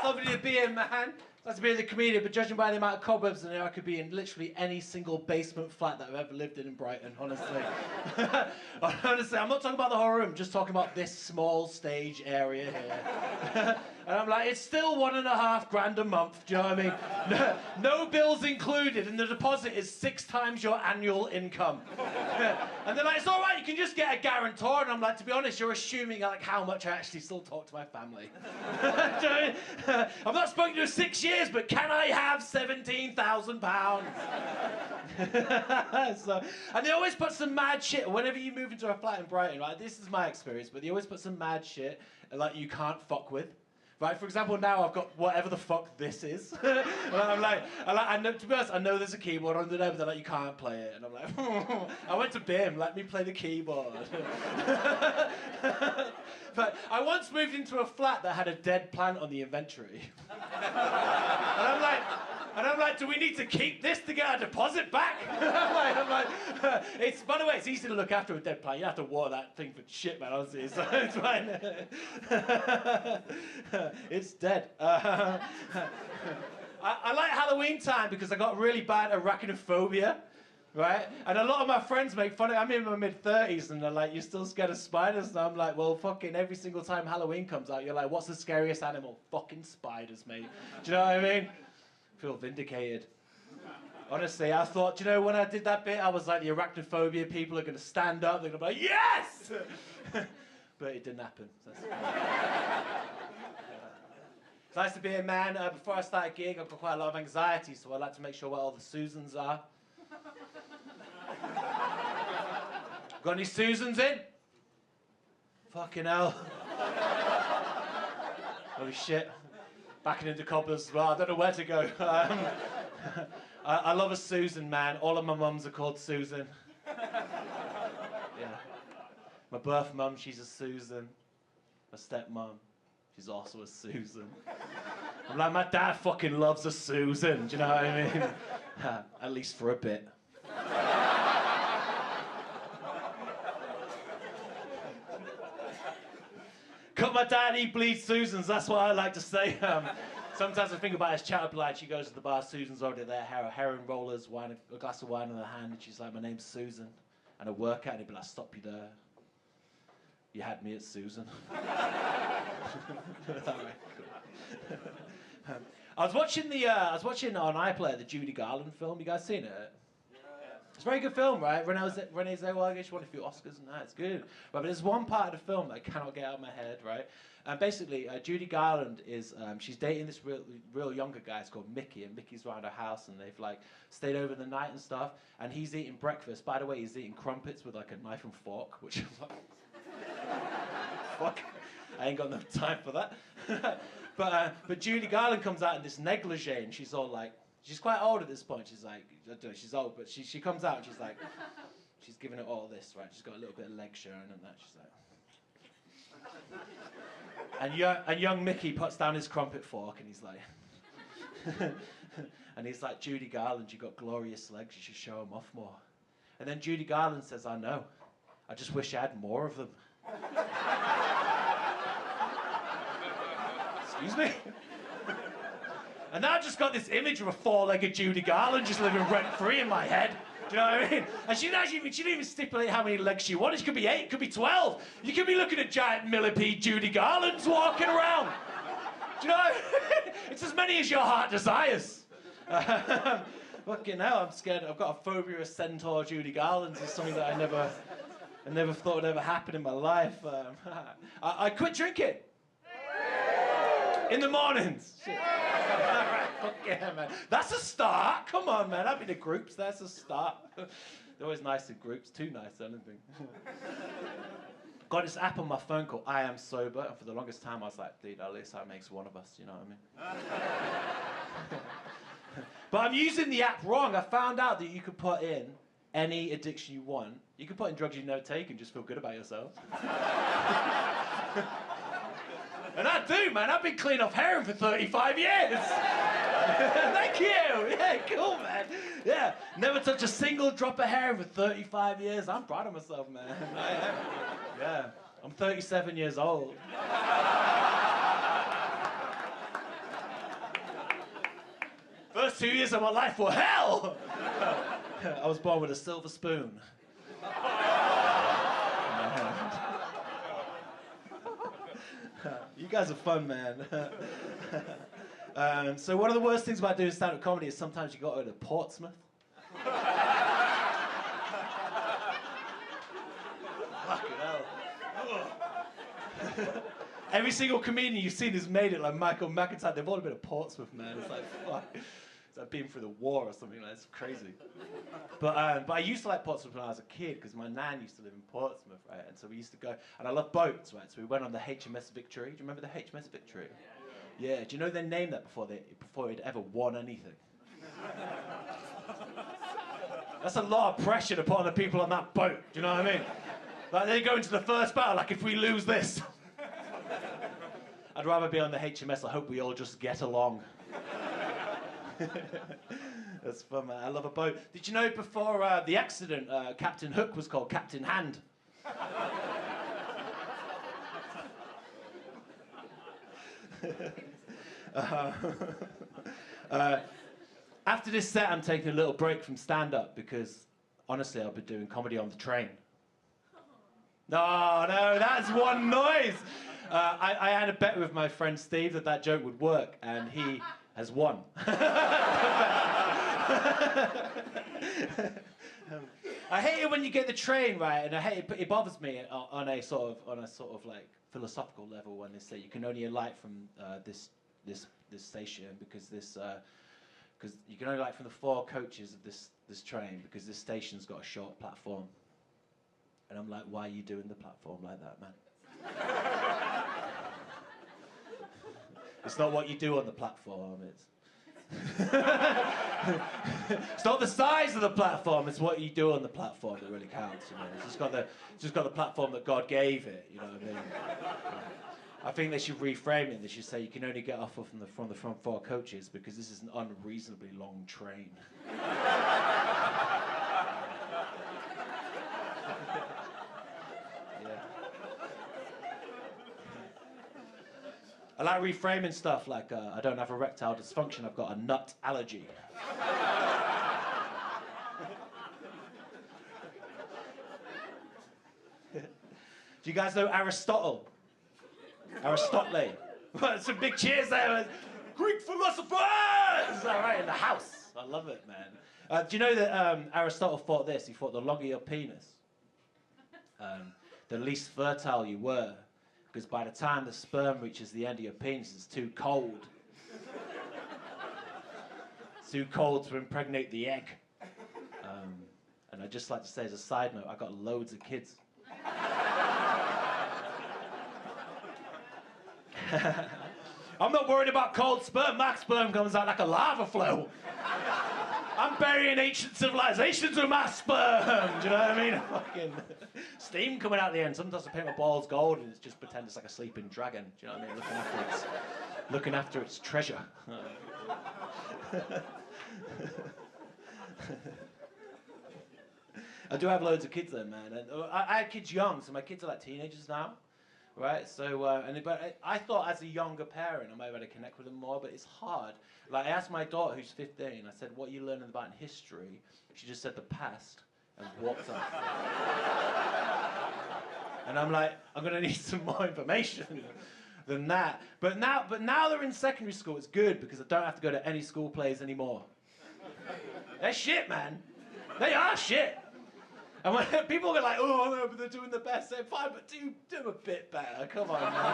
lovely to be in, man. Nice to be the comedian, but judging by the amount of cobwebs in there, I could be in literally any single basement flat that I've ever lived in Brighton, honestly. Honestly, I'm not talking about the whole room, just talking about this small stage area here. And I'm like, it's still $1.5 grand a month, do you know what I mean? No bills included, and the deposit is 6 times your annual income. And they're like, it's all right, you can just get a guarantor. And I'm like, to be honest, you're assuming like how much I actually still talk to my family. Do you know what I mean? I've not spoken to you in 6 years, but can I have £17,000? So, and they always put some mad shit, whenever you move into a flat in Brighton, right, this is my experience, but they always put some mad shit like you can't fuck with. Right, for example, now I've got whatever the fuck this is. And I know, to be honest, I know there's a keyboard under there, but they're like, you can't play it. And I'm like, I went to BIM, let me play the keyboard. But I once moved into a flat that had a dead plant on the inventory. And I'm like, do we need to keep this to get our deposit back? I'm like, it's, by the way, it's easy to look after a dead plant. You have to water that thing for shit, man, honestly, so it's fine. It's dead. I like Halloween time because I got really bad arachnophobia, right? And a lot of my friends make fun of it. I'm in my mid-30s and they're like, you're still scared of spiders? And I'm like, well, fucking every single time Halloween comes out, you're like, what's the scariest animal? Fucking spiders, mate. Do you know what I mean? I feel vindicated. Honestly, I thought, you know, when I did that bit, I was like, the arachnophobia people are going to stand up, they're going to be like, yes! But it didn't happen. So it's nice to be a man. Before I start a gig, I've got quite a lot of anxiety, so I like to make sure where all the Susans are. Got any Susans in? Fucking hell. Holy shit. Backing into cobblers as well. I don't know where to go. I love a Susan, man. All of my mums are called Susan. Yeah. My birth mum, she's a Susan. My stepmom, she's also a Susan. I'm like, my dad fucking loves a Susan. Do you know what I mean? At least for a bit. Cut my dad, he bleeds Susans, that's what I like to say. Sometimes I think about his chat line, she goes to the bar, Susan's already there, heroin rollers, wine, a glass of wine in her hand, and she's like, my name's Susan. And I work out, and he'd be like, stop you there. You had me at Susan. Right, cool. I was watching on iPlayer the Judy Garland film. You guys seen it? It's a very good film, right? Renee Zellweger, she won a few Oscars and that. It's good. Right, but there's one part of the film that I cannot get out of my head, right? And basically, Judy Garland is, she's dating this real younger guy. It's called Mickey, and Mickey's around her house, and they've like stayed over the night and stuff. And he's eating breakfast. By the way, he's eating crumpets with like a knife and fork, which is like, fuck, I ain't got enough time for that. But Judy Garland comes out in this negligee, and she's all like, she's quite old at this point. She's like, I don't know, she's old, but she comes out and she's like, she's giving it all this, right? She's got a little bit of leg showing and that. She's like, and young Mickey puts down his crumpet fork and he's like, and he's like, Judy Garland, you got glorious legs. You should show them off more. And then Judy Garland says, I know. I just wish I had more of them. Excuse me? And now I've just got this image of a four-legged Judy Garland just living rent-free in my head. Do you know what I mean? And she didn't even stipulate how many legs she wanted. She could be 8, could be 12. You could be looking at giant millipede Judy Garlands walking around. Do you know what I mean? It's as many as your heart desires. Fucking hell, I'm scared. I've got a phobia of centaur Judy Garlands. It's something that I never thought would ever happen in my life. I quit drinking. In the mornings. Shit. Alright, fuck yeah, man. That's a start. Come on, man. I've been to groups. That's a start. They're always nice in groups. Too nice, I don't think. Got this app on my phone called I Am Sober, and for the longest time I was like, dude, at least that makes one of us, you know what I mean? But I'm using the app wrong. I found out that you could put in any addiction you want. You can put in drugs you've never taken, just feel good about yourself. And I do, man. I've been clean off heroin for 35 years. Thank you. Yeah, cool, man. Yeah, never touched a single drop of heroin for 35 years. I'm proud of myself, man. I am. Yeah, I'm 37 years old. first 2 years of my life were hell. I was born with a silver spoon. You guys are fun, man. So one of the worst things about doing stand-up comedy is sometimes you got to go to Portsmouth. Fucking hell. Every single comedian you've seen who's made it, like Michael McIntyre, they've all been to Portsmouth, man. It's like, fuck. It's like being through the war or something like that. It's crazy. But I used to like Portsmouth when I was a kid because my nan used to live in Portsmouth, right? And so we used to go, and I love boats, right? So we went on the HMS Victory. Do you remember the HMS Victory? Yeah. Do you know they named that before it ever won anything? That's a lot of pressure to put on the people on that boat. Do you know what I mean? Like they go into the first battle, like if we lose this. I'd rather be on the HMS. I hope we all just get along. That's fun, man. I love a boat. Did you know before the accident, Captain Hook was called Captain Hand? After this set, I'm taking a little break from stand-up because, honestly, I've been doing comedy on the train. No, that's one noise. I had a bet with my friend Steve that joke would work, and he has won. I hate it when you get the train, right? And I hate it bothers me on a sort of like philosophical level when they say you can only alight from this station because you can only alight from the 4 coaches of this train because this station's got a short platform. And I'm like, why are you doing the platform like that, man? It's not what you do on the platform, it's not the size of the platform, it's what you do on the platform that really counts, you know. It's just got the platform that God gave it, you know what I mean? I think they should reframe it. They should say you can only get off from the front 4 coaches because this is an unreasonably long train. I like reframing stuff like, I don't have erectile dysfunction, I've got a nut allergy. Do you guys know Aristotle? Aristotle. Some big cheers there. Greek philosophers! All right, in the house. I love it, man. Do you know that Aristotle thought this? He thought the longer your penis, the least fertile you were. Because by the time the sperm reaches the end of your penis, it's too cold. It's too cold to impregnate the egg. And I'd just like to say as a side note, I got loads of kids. I'm not worried about cold sperm. My sperm comes out like a lava flow. I'm burying ancient civilizations with my sperm. Do you know what I mean? Fucking steam coming out the end. Sometimes I paint my balls gold and it's just pretend it's like a sleeping dragon. Do you know what I mean? Looking after its treasure. I do have loads of kids though, man. And I had kids young, so my kids are like teenagers now. Right, so, but I thought as a younger parent I might be able to connect with them more, but it's hard. Like, I asked my daughter, who's 15, I said, what are you learning about in history? She just said the past and walked off. And I'm like, I'm going to need some more information than that. But now they're in secondary school, it's good because I don't have to go to any school plays anymore. They're shit, man. They are shit. And when people are like, oh no, but they're doing the best, they're fine, but do a bit better, come on, man.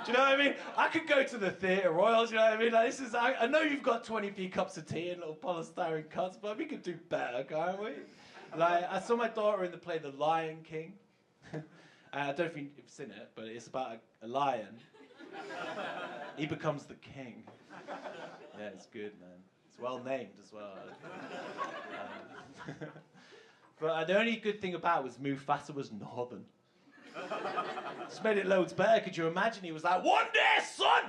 Do you know what I mean? I could go to the Theatre Royals, you know what I mean? Like, I know you've got 20p cups of tea and little polystyrene cups, but we could do better, can't we? Like, I saw my daughter in the play The Lion King. I don't know if you've seen it, but it's about a lion. He becomes the king. Yeah, it's good, man. It's well named as well. But the only good thing about it was Mufasa was northern. Just made it loads better. Could you imagine? He was like, one day, son!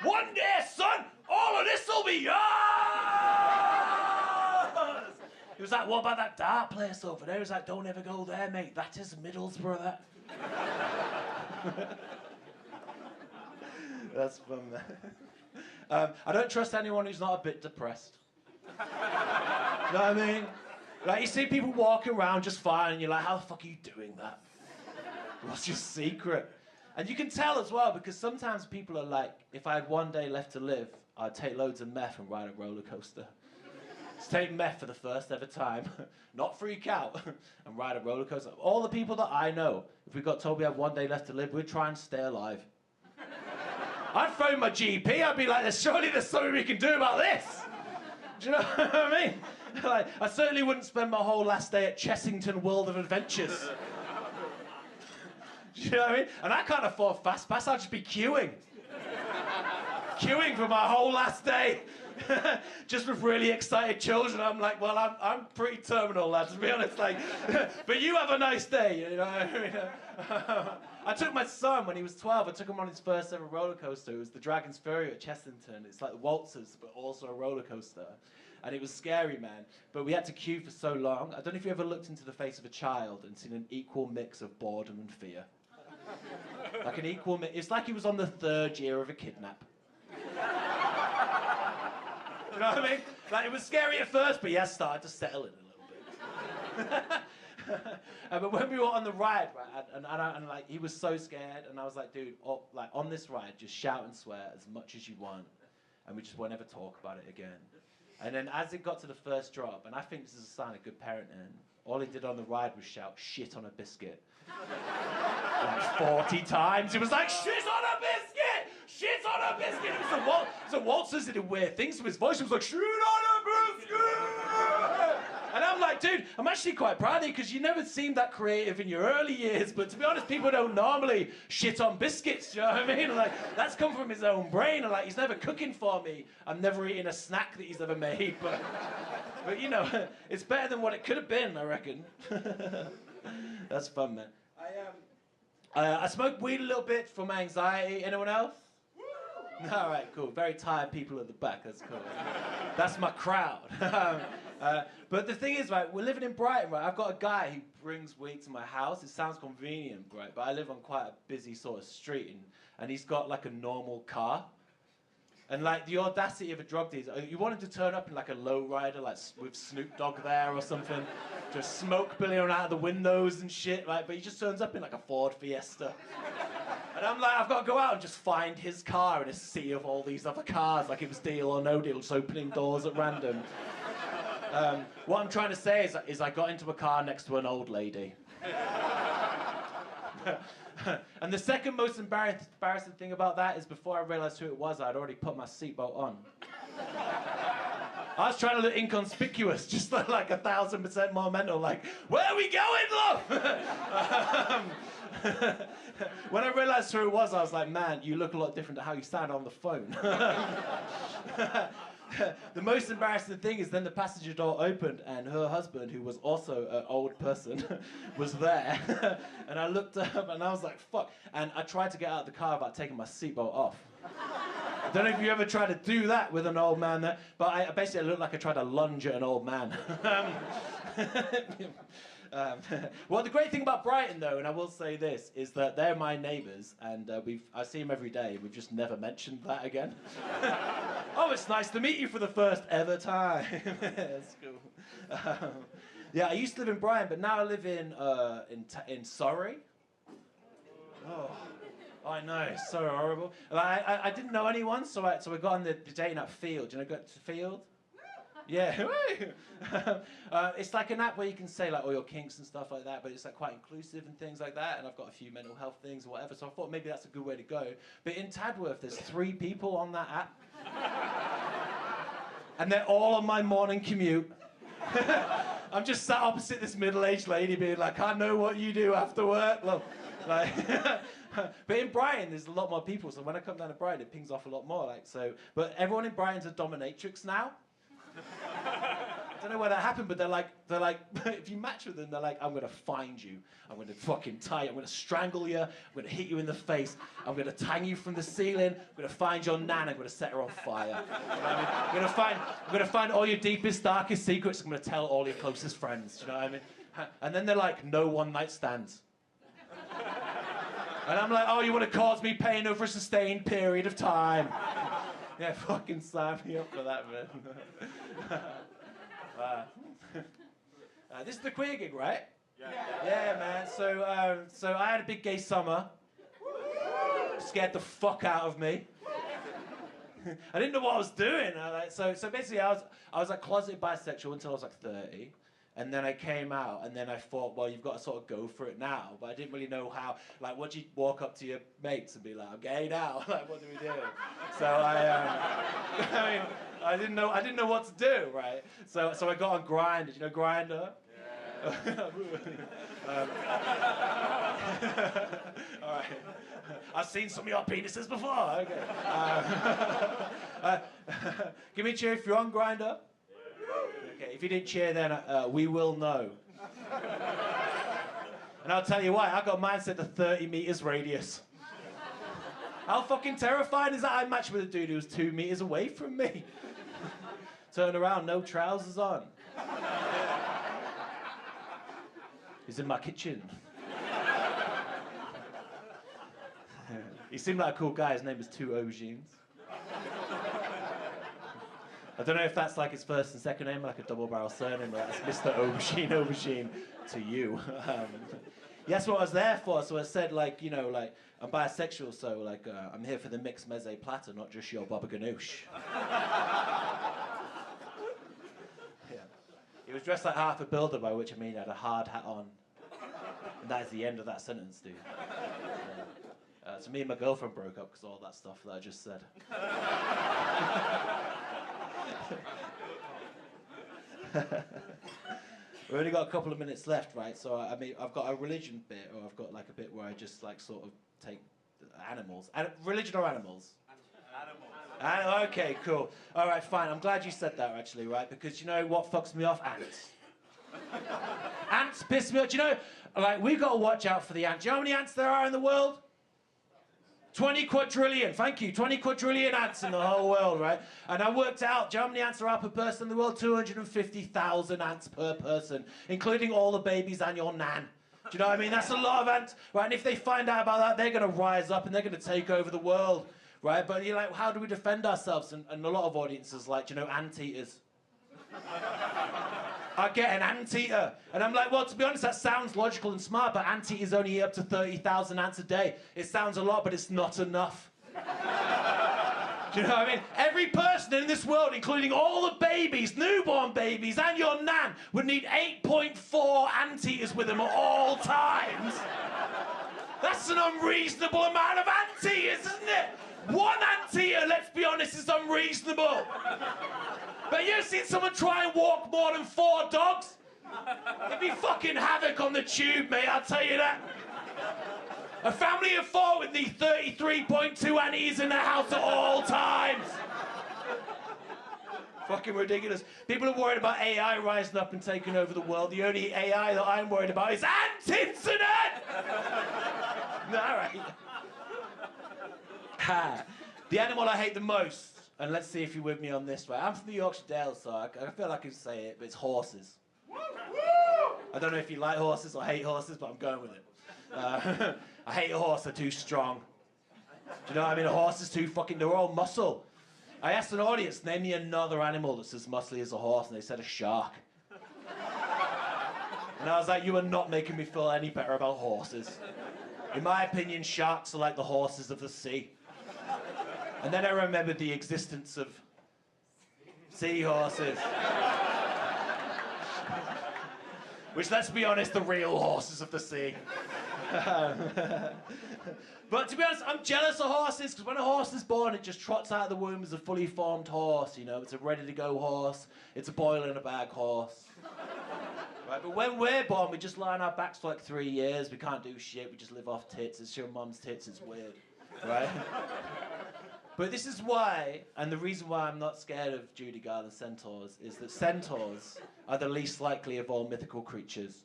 One day, son! All of this will be yours! He was like, what about that dark place over there? He was like, don't ever go there, mate. That is Middlesbrough, that. That's fun, man. I don't trust anyone who's not a bit depressed. You know what I mean? Like, you see people walking around just fine, and you're like, how the fuck are you doing that? What's your secret? And you can tell as well, because sometimes people are like, if I had one day left to live, I'd take loads of meth and ride a roller coaster. Just take meth for the first ever time, not freak out, and ride a roller coaster. All the people that I know, if we got told we had one day left to live, we'd try and stay alive. I'd phone my GP, I'd be like, surely there's something we can do about this. Do you know what I mean? Like, I certainly wouldn't spend my whole last day at Chessington World of Adventures. Do you know what I mean? And I can't afford fast pass, I'd just be queuing. Queuing for my whole last day. Just with really excited children. I'm like, well, I'm pretty terminal, lad, to be honest. Like, but you have a nice day, you know what I mean? I took my son when he was 12. I took him on his first ever roller coaster. It was the Dragon's Fury at Chessington. It's like the waltzers, but also a roller coaster. And it was scary, man. But we had to queue for so long. I don't know if you ever looked into the face of a child and seen an equal mix of boredom and fear. Like an equal mix. It's like he was on the 3rd year of a kidnap. You know what I mean? Like, it was scary at first, but yeah, started to settle in a little bit. But when we were on the ride, right, and like, he was so scared, and I was like, dude, like, on this ride, just shout and swear as much as you want, and we just won't ever talk about it again. And then as it got to the first drop, and I think this is a sign of good parenting, all he did on the ride was shout, shit on a biscuit. Like 40 times. It was like, shit on a biscuit! Shit on a biscuit! It was a waltzers that did weird things to his voice. It was like, shit on a biscuit! And I'm like, dude, I'm actually quite proud of you, because you never seemed that creative in your early years, but to be honest, people don't normally shit on biscuits, you know what I mean? Like, that's come from his own brain, and like, he's never cooking for me. I'm never eating a snack that he's ever made, but you know, it's better than what it could have been, I reckon. That's fun, man. I smoke weed a little bit for my anxiety. Anyone else? All right, cool. Very tired people at the back. That's cool. That's my crowd. But the thing is, right, we're living in Brighton, right? I've got a guy who brings weed to my house. It sounds convenient, right? But I live on quite a busy sort of street, and he's got like a normal car. And like the audacity of a drug dealer, you want him to turn up in like a lowrider, like with Snoop Dogg there or something, just smoke billowing out of the windows and shit, like. But he just turns up in like a Ford Fiesta, and I'm like, I've got to go out and just find his car in a sea of all these other cars, like it was Deal or No Deal, just opening doors at random. What I'm trying to say is I got into a car next to an old lady. And the second most embarrassing thing about that is before I realised who it was, I'd already put my seatbelt on. I was trying to look inconspicuous, just like 1,000% more mental, like, where are we going, love? When I realised who it was, I was like, man, you look a lot different to how you sound on the phone. The most embarrassing thing is then the passenger door opened and her husband, who was also an old person, was there. And I looked up and I was like, fuck. And I tried to get out of the car without taking my seatbelt off. I don't know if you ever tried to do that with an old man there, but I basically looked like I tried to lunge at an old man. Well, the great thing about Brighton, though, and I will say this, is that they're my neighbours, and I see them every day. We've just never mentioned that again. Oh, it's nice to meet you for the first ever time. That's cool. Yeah, I used to live in Brighton, but now I live in Surrey. Oh, I know, it's so horrible. I didn't know anyone, so I got on the dating app Field. Do you know, go to Field? Yeah, it's like an app where you can say like all your kinks and stuff like that, but it's like quite inclusive and things like that, and I've got a few mental health things or whatever, so I thought maybe that's a good way to go. But in Tadworth, there's 3 people on that app, and they're all on my morning commute. I'm just sat opposite this middle-aged lady being like, I know what you do after work, love. Like, but in Brighton, there's a lot more people, so when I come down to Brighton, it pings off a lot more. Like, so, but everyone in Brighton's a dominatrix now. I don't know where that happened, but they're like, if you match with them, they're like, I'm gonna find you, I'm gonna fucking tie you, I'm gonna strangle you, I'm gonna hit you in the face, I'm gonna hang you from the ceiling, I'm gonna find your nan, I'm gonna set her on fire. You know what I mean? I'm gonna find all your deepest, darkest secrets, I'm gonna tell all your closest friends. You know what I mean? And then they're like, no one-night stands. And I'm like, oh, you want to cause me pain over a sustained period of time? Yeah, fucking sign me up for that, man. This is the queer gig, right? Yeah, man. So I had a big gay summer. Scared the fuck out of me. I didn't know what I was doing. So basically, I was like closeted bisexual until I was like 30. And then I came out, and then I thought, well, you've got to sort of go for it now. But I didn't really know how. Like, would you walk up to your mates and be like, I'm gay now? Like, what do we do? So I didn't know what to do, right? So I got on Grindr. Did you know Grindr? Yeah. All right. I've seen some of your penises before. Okay. Give me a cheer if you're on Grindr. Okay, if you didn't cheer, then we will know. And I'll tell you why. I got mine set to 30 meters radius. How fucking terrifying is that? I matched with a dude who was 2 meters away from me. Turn around, no trousers on. He's in my kitchen. He seemed like a cool guy. His name was Two Aubergines. I don't know if that's like his first and second name, like a double-barrel surname, but that's Mr. Aubergine to you. That's what I was there for. So I said, like, you know, like, I'm bisexual, so, like, I'm here for the mixed meze platter, not just your baba ganoush. Yeah. He was dressed like half a builder, by which I mean he had a hard hat on. And that is the end of that sentence, dude. So me and my girlfriend broke up because of all that stuff that I just said. We've only got a couple of minutes left, right? So I mean, I've got a religion bit, or I've got like a bit where I just like sort of take animals. Religion or animals? Animals. Okay, cool. All right, fine. I'm glad you said that, actually, right? Because you know what fucks me off? Ants. Ants piss me off. Do you know, like, we've got to watch out for the ants. Do you know how many ants there are in the world? 20 quadrillion, thank you, 20 quadrillion ants in the whole world, right? And I worked out, do you know how many ants there are per person in the world? 250,000 ants per person, including all the babies and your nan. Do you know what I mean? That's a lot of ants, right? And if they find out about that, they're going to rise up and they're going to take over the world, right? But you're like, how do we defend ourselves? And a lot of audiences like, you know, anteaters. I get an anteater. And I'm like, well, to be honest, that sounds logical and smart, but anteaters only eat up to 30,000 ants a day. It sounds a lot, but it's not enough. Do you know what I mean? Every person in this world, including all the babies, newborn babies, and your nan, would need 8.4 anteaters with them at all times. That's an unreasonable amount of anteaters, isn't it? One anteater, let's be honest, is unreasonable. But you've seen someone try and walk more than 4 dogs? It'd be fucking havoc on the tube, mate, I'll tell you that. A family of 4 would need 33.2 anteaters in their house at all times. Fucking ridiculous. People are worried about AI rising up and taking over the world. The only AI that I'm worried about is ant-incident! All right. Ha. The animal I hate the most. And let's see if you're with me on this, right? I'm from the Yorkshire Dales, so I feel like I can say it, but it's horses. I don't know if you like horses or hate horses, but I'm going with it. I hate a horse, they're too strong. Do you know what I mean? A horse is too fucking, they're all muscle. I asked an audience, name me another animal that's as muscly as a horse, and they said a shark. And I was like, you are not making me feel any better about horses. In my opinion, sharks are like the horses of the sea. And then I remembered the existence of seahorses. Which, let's be honest, the real horses of the sea. But to be honest, I'm jealous of horses, because when a horse is born, it just trots out of the womb as a fully formed horse, you know? It's a ready-to-go horse. It's a boil-in-a-bag horse. Right, but when we're born, we just lie on our backs for like 3 years. We can't do shit. We just live off tits. It's your mum's tits. It's weird, right? But this is why, and the reason why I'm not scared of Judy Garland centaurs, is that centaurs are the least likely of all mythical creatures.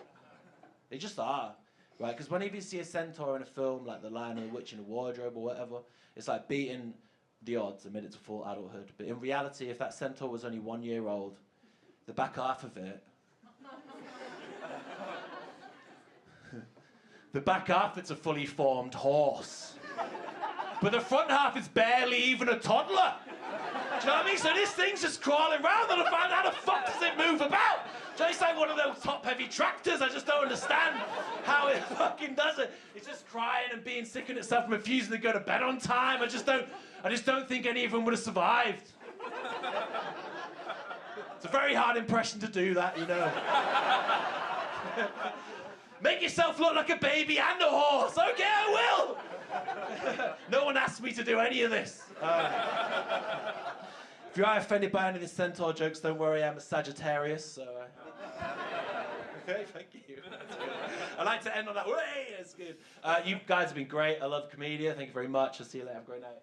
They just are, right? Because whenever you see a centaur in a film, like The Lion and the Witch in the Wardrobe or whatever, it's like beating the odds amid its full adulthood. But in reality, if that centaur was only 1 year old, the back half of it, the back half, it's a fully formed horse. But the front half is barely even a toddler. Do you know what I mean? So this thing's just crawling around and I find how the fuck does it move about? So it's like one of those top-heavy tractors. I just don't understand how it fucking does it. It's just crying and being sick in itself and refusing to go to bed on time. I just don't think any of them would have survived. It's a very hard impression to do that, you know. Make yourself look like a baby and a horse. Okay, I will. No one asked me to do any of this. If you are offended by any of the centaur jokes, don't worry, I'm a Sagittarius, so... Okay, thank you. That's good. I like to end on that. Way, that's good. You guys have been great. I love KOMEDIA. Thank you very much. I'll see you later. Have a great night.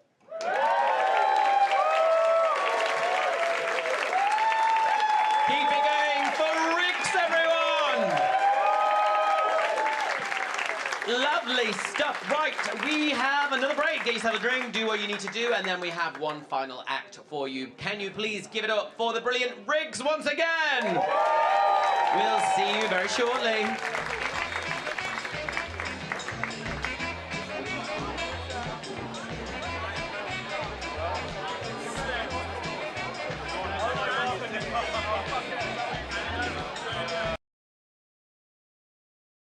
Keep it going for Riggs, everyone! Lovely stuff. Right, we have another break. Get yourself a drink, do what you need to do, and then we have one final act for you. Can you please give it up for the brilliant Riggs once again? We'll see you very shortly.